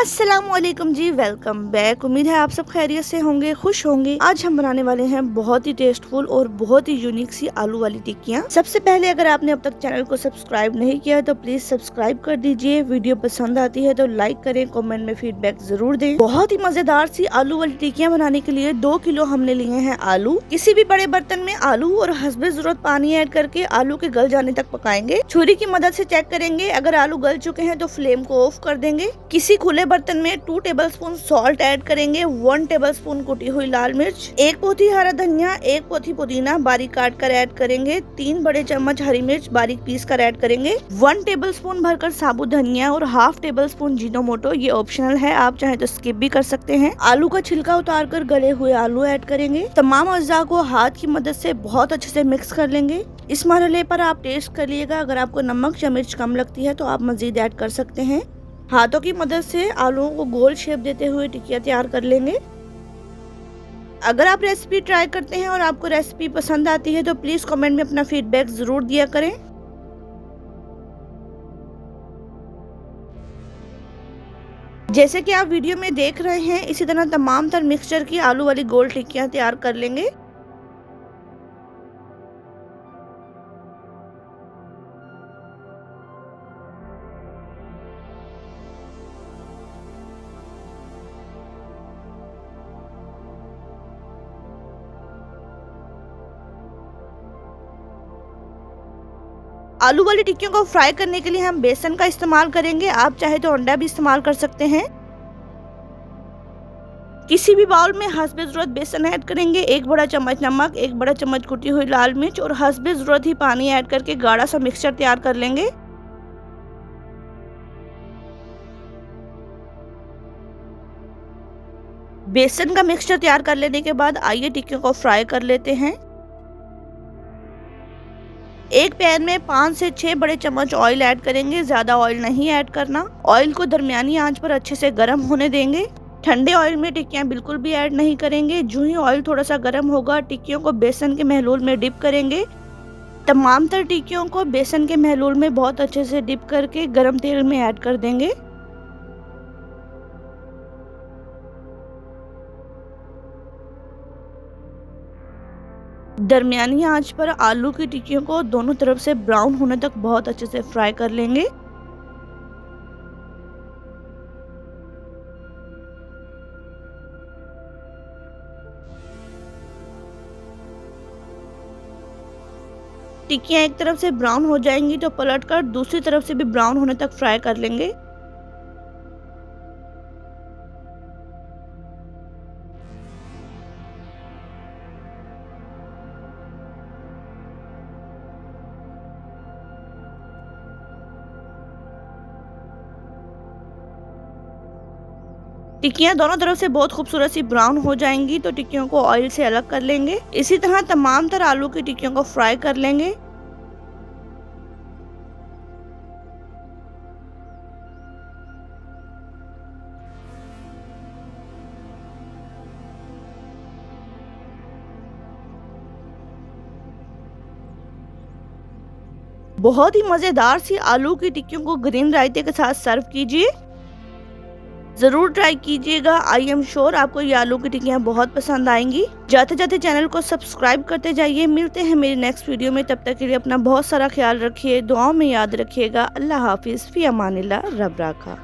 अस्सलामुअलैकुम जी, welcome back. उम्मीद है आप सब खैरियत से होंगे, खुश होंगे। आज हम बनाने वाले हैं बहुत ही टेस्टफुल और बहुत ही यूनिक सी आलू वाली टिक्कियाँ। सबसे पहले अगर आपने अब तक चैनल को सब्सक्राइब नहीं किया है तो प्लीज सब्सक्राइब कर दीजिए। वीडियो पसंद आती है तो लाइक करें, कमेंट में फीडबैक जरूर दें। बहुत ही मजेदार सी आलू वाली टिक्कियाँ बनाने के लिए 2 किलो हमने लिए हैं आलू। किसी भी बड़े बर्तन में आलू और हस्बे जरूरत पानी ऐड करके आलू के गल जाने तक पकाएंगे। छुरी की मदद से चेक करेंगे, अगर आलू गल चुके हैं तो फ्लेम को ऑफ कर देंगे। किसी खुले बर्तन में 2 टेबलस्पून सॉल्ट ऐड करेंगे, 1 टेबलस्पून कुटी हुई लाल मिर्च, 1 पोथी हरा धनिया, 1 पोथी पुदीना बारीक काट कर ऐड करेंगे, 3 बड़े चम्मच हरी मिर्च बारीक पीस कर ऐड करेंगे, 1 टेबलस्पून भरकर साबुत धनिया और हाफ टेबलस्पून जीनोमोटो। ये ऑप्शनल है, आप चाहे तो स्किप भी कर सकते हैं। आलू का छिलका उतार कर गले हुए आलू ऐड करेंगे। तमाम अज्जा को हाथ की मदद से बहुत अच्छे से मिक्स कर लेंगे। इस मरहले पर आप टेस्ट कर लिएगा, अगर आपको नमक या मिर्च कम लगती है तो आप मजीद ऐड कर सकते हैं। हाथों की मदद से आलूओं को गोल शेप देते हुए टिक्कियाँ तैयार कर लेंगे। अगर आप रेसिपी ट्राई करते हैं और आपको रेसिपी पसंद आती है तो प्लीज कमेंट में अपना फीडबैक जरूर दिया करें। जैसे कि आप वीडियो में देख रहे हैं, इसी तरह तमाम तर मिक्सचर की आलू वाली गोल टिक्कियाँ तैयार कर लेंगे। आलू वाली टिक्कियों को फ्राई करने के लिए हम बेसन का इस्तेमाल करेंगे, आप चाहे तो अंडा भी इस्तेमाल कर सकते हैं। किसी भी बाउल में हस्बे जरूरत बेसन ऐड करेंगे, 1 बड़ा चम्मच नमक, 1 बड़ा चम्मच कुटी हुई लाल मिर्च और हस्बे जरूरत ही पानी ऐड करके गाढ़ा सा मिक्सचर तैयार कर लेंगे। बेसन का मिक्सचर तैयार कर लेने के बाद आइए टिक्कियों को फ्राई कर लेते हैं। एक पैन में 5 से 6 बड़े चम्मच ऑयल ऐड करेंगे, ज्यादा ऑयल नहीं ऐड करना। ऑयल को दरमियानी आंच पर अच्छे से गर्म होने देंगे। ठंडे ऑयल में टिक्कियां बिल्कुल भी ऐड नहीं करेंगे। जो ही ऑयल थोड़ा सा गर्म होगा, टिक्कियों को बेसन के महलूल में डिप करेंगे। तमाम तर टिक्कियों को बेसन के महलूल में बहुत अच्छे से डिप करके गर्म तेल में ऐड कर देंगे। दरमियानी आंच पर आलू की टिक्कियों को दोनों तरफ से ब्राउन होने तक बहुत अच्छे से फ्राई कर लेंगे। टिक्कियां एक तरफ से ब्राउन हो जाएंगी तो पलटकर दूसरी तरफ से भी ब्राउन होने तक फ्राई कर लेंगे। टिक्कियां दोनों तरफ से बहुत खूबसूरत सी ब्राउन हो जाएंगी तो टिक्कियों को ऑयल से अलग कर लेंगे। इसी तरह तमाम तरह आलू की टिक्कियों को फ्राई कर लेंगे। बहुत ही मजेदार सी आलू की टिक्कियों को ग्रीन रायते के साथ सर्व कीजिए। जरूर ट्राई कीजिएगा। आई एम श्योर आपको ये आलू की टिक्कियाँ बहुत पसंद आएंगी। जाते जाते चैनल को सब्सक्राइब करते जाइए। मिलते हैं मेरी नेक्स्ट वीडियो में, तब तक के लिए अपना बहुत सारा ख्याल रखिए, दुआओं में याद रखिएगा। अल्लाह हाफिज, फी अमानिल्लाह, रब राखा।